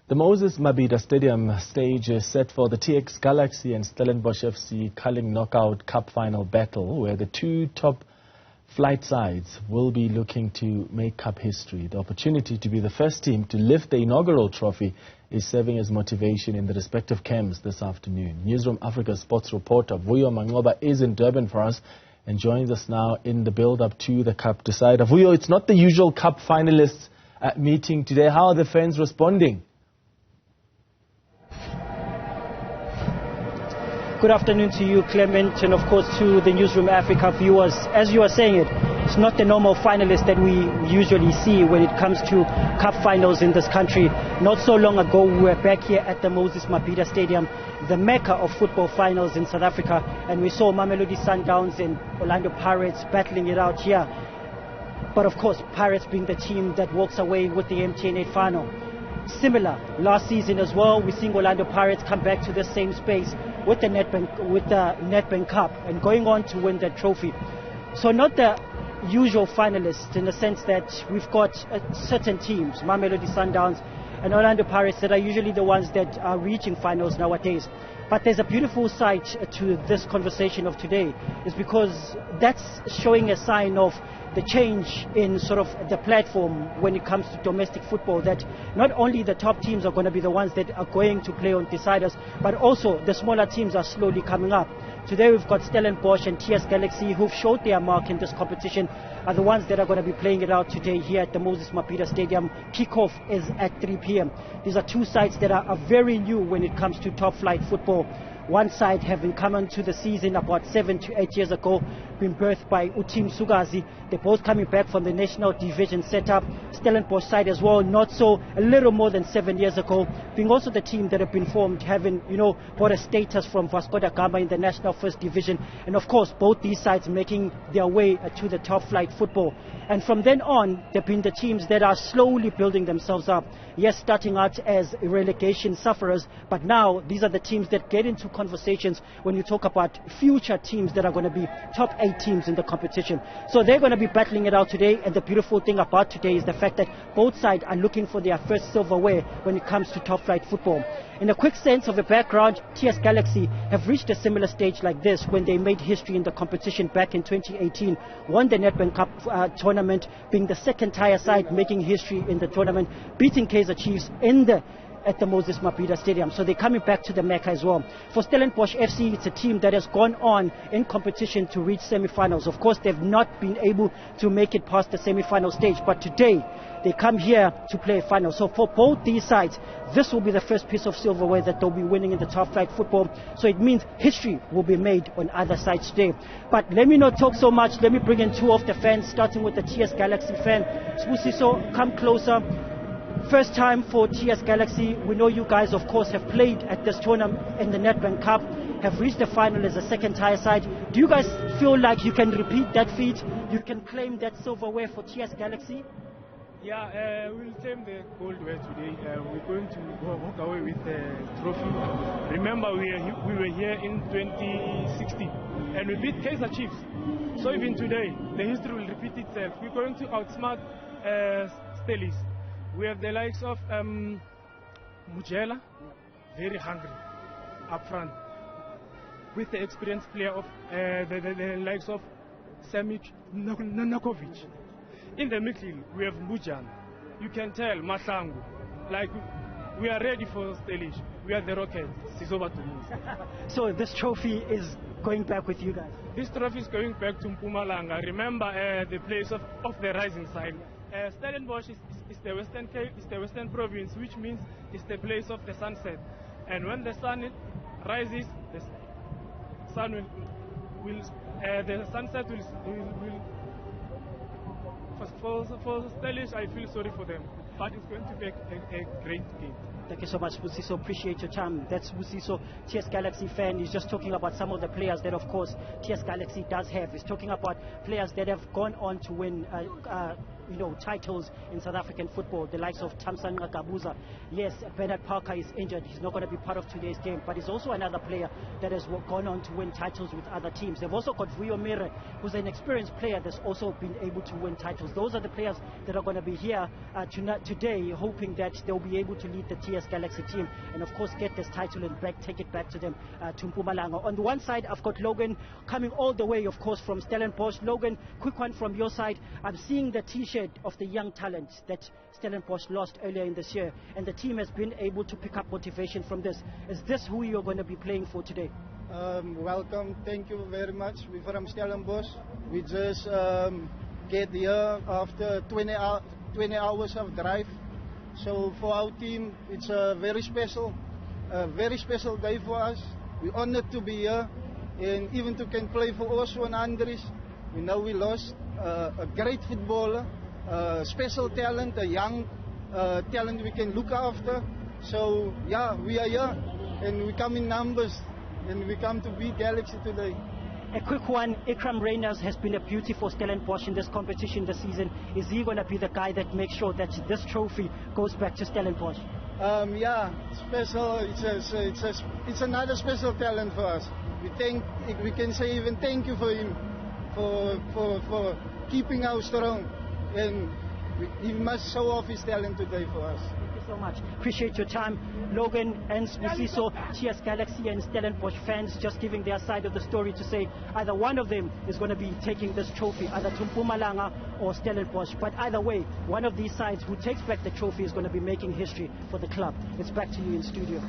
The Moses Mabhida Stadium stage is set for the TX Galaxy and Stellenbosch FC Culling Knockout Cup final battle, where the two top flight sides will be looking to make cup history. The opportunity to be the first team to lift the inaugural trophy is serving as motivation in the respective camps this afternoon. Newzroom Afrika sports reporter Vuyo Macoba is in Durban for us and joins us now in the build-up to the cup decider. Vuyo, it's not the usual cup finalists meeting today. How are the fans responding? Good afternoon to you, Clement, and of course to the Newzroom Afrika viewers. As you are saying it's not the normal finalists that we usually see when it comes to cup finals in this country. Not so long ago, we were back here at the Moses Mabhida Stadium, the mecca of football finals in South Africa, and we saw Mamelodi Sundowns and Orlando Pirates battling it out here. But of course, Pirates being the team that walks away with the MTN 8 final. Similar last season as well, we're seeing Orlando Pirates come back to the same space with the Nedbank Cup and going on to win that trophy. So not the usual finalists in the sense that we've got certain teams, Mamelodi Sundowns and Orlando Pirates, that are usually the ones that are reaching finals nowadays. But there's a beautiful side to this conversation of today, is because that's showing a sign of the change in sort of the platform when it comes to domestic football, that not only the top teams are going to be the ones that are going to play on deciders, but also the smaller teams are slowly coming up. Today we've got Stellenbosch and TS Galaxy, who've showed their mark in this competition, are the ones that are going to be playing it out today here at the Moses Mabhida Stadium. Kickoff is at 3 p.m. These are two sides that are very new when it comes to top flight football. One side having come into the season about 7 to 8 years ago, been birthed by Utim Sugazi. They're both coming back from the national division setup. Stellenbosch side as well, not so, a little more than 7 years ago, being also the team that have been formed, having, got a status from Vasco da Gama in the national first division. And of course, both these sides making their way to the top flight football. And from then on, they've been the teams that are slowly building themselves up. Yes, starting out as relegation sufferers, but now these are the teams that get into conversations when you talk about future teams that are going to be top 8 teams in the competition. So they're going to be battling it out today, and the beautiful thing about today is the fact that both sides are looking for their first silverware when it comes to top flight football. In a quick sense of the background, TS Galaxy have reached a similar stage like this when they made history in the competition back in 2018, won the Nedbank Cup tournament, being the second tier side making history in the tournament, beating Kaizer Chiefs at the Moses Mabhida Stadium. So they're coming back to the Mecca as well. For Stellenbosch FC, it's a team that has gone on in competition to reach semi-finals. Of course, they've not been able to make it past the semi-final stage, but today they come here to play a final. So for both these sides, this will be the first piece of silverware that they'll be winning in the top flight football. So it means history will be made on either side today. But let me not talk so much. Let me bring in two of the fans, starting with the TS Galaxy fan. Sbusiso, come closer. First time for TS Galaxy. We know you guys, of course, have played at this tournament in the Nedbank Cup, have reached the final as a second tier side. Do you guys feel like you can repeat that feat? You can claim that silverware for TS Galaxy? Yeah, we'll claim the goldware today. We're going to walk away with the trophy. Remember, we were here in 2016 and we beat Kaizer Chiefs. So even today, the history will repeat itself. We're going to outsmart Stellies. We have the likes of Mujela, very hungry up front, with the experienced player of the likes of Samic Nakovic. In the middle, we have Mujan. You can tell, Masangu. Like, we are ready for Stellish. We are the Rockets. It's over to me. So this trophy is going back with you guys? This trophy is going back to Mpumalanga. Remember the place of the rising side. Stellenbosch is the Western Cape, is the Western Province, which means it's the place of the sunset. And when the sun rises, the sun the sunset will. For Stellish, I feel sorry for them, but it's going to be a great game. Thank you so much, Busiso. Appreciate your time. That's Busiso, TS Galaxy fan. He's just talking about some of the players that, of course, TS Galaxy does have. He's talking about players that have gone on to win titles in South African football, the likes of Thamsanqa Gabuza. Yes, Bernard Parker is injured. He's not going to be part of today's game, but he's also another player that has gone on to win titles with other teams. They've also got Vuyo Macoba, who's an experienced player that's also been able to win titles. Those are the players that are going to be here today, hoping that they'll be able to lead the TS Galaxy team and, of course, get this title and take it back to them, to Mpumalanga. On the one side, I've got Logan coming all the way, of course, from Stellenbosch. Logan, quick one from your side. I'm seeing the T-shirt of the young talent that Stellenbosch lost earlier in this year, and the team has been able to pick up motivation from this. Is this who you're going to be playing for today? Welcome. Thank you very much. We're from Stellenbosch. We just get here after 20 hours of drive. So for our team, it's a very special day for us. We're honored to be here, and even to can play for Osho and Andries. We know we lost a great footballer, special talent, a young talent we can look after. So yeah, we are here, and we come in numbers, and we come to beat Galaxy today. A quick one, Ikram Reyners has been a beauty for Stellenbosch in this competition this season. Is he going to be the guy that makes sure that this trophy goes back to Stellenbosch? Yeah, special. It's another special talent for us. We can say even thank you for him for keeping us strong, and he must show off his talent today for us. Thank you so much. Appreciate your time, Logan and Sbusiso, TS Galaxy and Stellenbosch fans just giving their side of the story to say either one of them is going to be taking this trophy, either Mpumalanga or Stellenbosch. But either way, one of these sides who takes back the trophy is going to be making history for the club. It's back to you in studio.